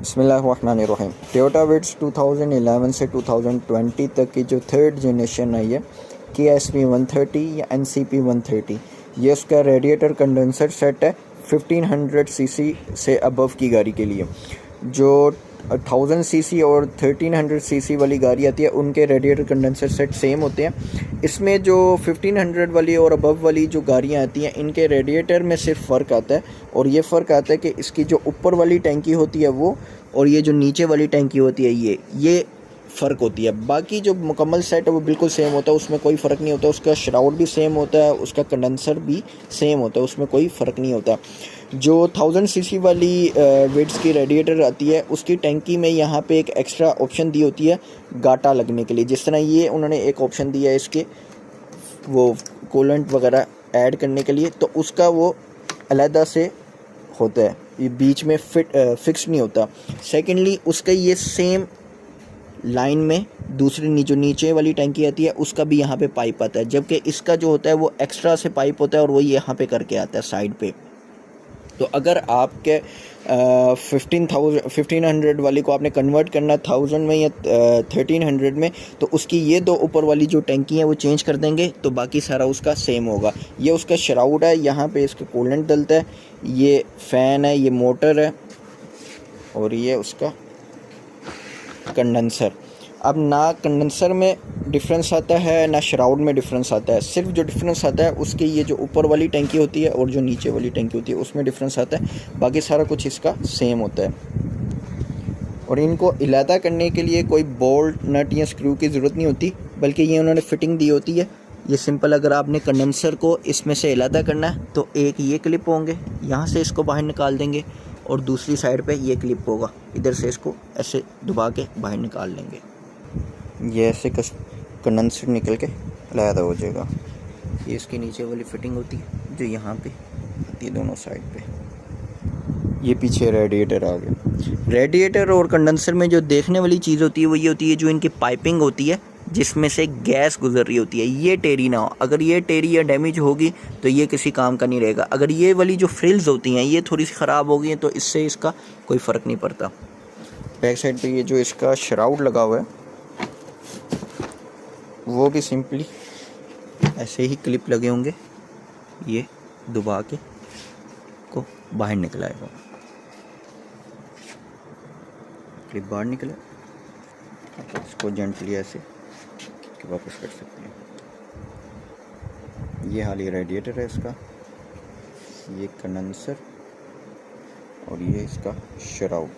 बिस्मिल्लाहिर्रहमानिर्रहीम। Toyota wits 2011 से 2020 तक की जो थर्ड जनरेशन आई है KSV 130 या NCP 130, ये उसका रेडिएटर कंडेंसर सेट है 1500 सीसी से अबव की गाड़ी के लिए। जो 1000 सीसी और 1300 सीसी वाली गाड़ी आती है उनके रेडिएटर कंडेंसर सेट सेम होते हैं। इसमें जो 1500 वाली और अबव वाली जो गाड़ियाँ आती हैं इनके रेडिएटर में सिर्फ फ़र्क आता है, और ये फ़र्क आता है कि इसकी जो ऊपर वाली टैंकी होती है वो, और ये जो नीचे वाली टैंकी होती है ये फ़र्क होती है। बाकी जो मुकम्मल सेट है वो बिल्कुल सेम होता है, उसमें कोई फ़र्क नहीं होता। उसका श्राउड भी सेम होता है, उसका कंडेंसर भी सेम होता है, उसमें कोई फ़र्क नहीं होता। जो 1000 सीसी वाली विट्स की रेडिएटर आती है उसकी टैंकी में यहाँ पे एक एक्स्ट्रा ऑप्शन दी होती है गाटा लगने के लिए। जिस तरह ये उन्होंने एक ऑप्शन दिया है इसके वो कूलेंट वगैरह ऐड करने के लिए, तो उसका वो अलहदा से होता है, ये बीच में फिक्स नहीं होता। सेकेंडली उसका ये सेम लाइन में दूसरी जो नीचे वाली टैंकी आती है उसका भी यहाँ पे पाइप आता है, जबकि इसका जो होता है वो एक्स्ट्रा से पाइप होता है और वो यहाँ पे करके आता है साइड पे। तो अगर आपके 1500 वाली को आपने कन्वर्ट करना 1000 में या 1300 में, तो उसकी ये दो ऊपर वाली जो टैंकी हैं वो चेंज कर देंगे तो बाकी सारा उसका सेम होगा। ये उसका श्राउड है, यहाँ पे इसका कूलेंट डलता है, ये फ़ैन है, ये मोटर है, और ये उसका कंडेंसर। अब ना कंडेंसर में डिफरेंस आता है ना श्राउड में डिफरेंस आता है, सिर्फ जो डिफरेंस आता है उसके ये जो ऊपर वाली टैंकी होती है और जो नीचे वाली टैंकी होती है उसमें डिफरेंस आता है, बाकी सारा कुछ इसका सेम होता है। और इनको इलादा करने के लिए कोई बोल्ट नट या स्क्रू की ज़रूरत नहीं होती, बल्कि ये उन्होंने फिटिंग दी होती है। ये सिंपल, अगर आपने कंडेंसर को इसमें से इलादा करना है तो एक ये क्लिप होंगे, यहाँ से इसको बाहर निकाल देंगे, और दूसरी साइड पे ये क्लिप होगा, इधर से इसको ऐसे दबा के बाहर निकाल लेंगे। ये ऐसे कंडेंसर निकल के अलहदा हो जाएगा। ये इसके नीचे वाली फिटिंग होती है जो यहाँ पे आती है दोनों साइड पे। ये पीछे रेडिएटर आ गया। रेडिएटर और कंडेंसर में जो देखने वाली चीज़ होती है वो ये होती है जो इनकी पाइपिंग होती है जिसमें से गैस गुजर रही होती है, ये टेढ़ी ना हो। अगर ये टेढ़ी या डैमेज होगी तो ये किसी काम का नहीं रहेगा। अगर ये वाली जो फ्रिल्स होती हैं ये थोड़ी सी ख़राब हो गई हैं तो इससे इसका कोई फ़र्क नहीं पड़ता। बैक साइड पे ये जो इसका श्राउड लगा हुआ है वो भी सिंपली ऐसे ही क्लिप लगे होंगे, ये दबा के को बाहर निकलाएगा। क्लिप बाहर निकले, इसको जेंटली ऐसे वापस कर सकते हैं। ये हाल ये रेडिएटर है इसका, ये कंडेंसर, और ये इसका श्राउड।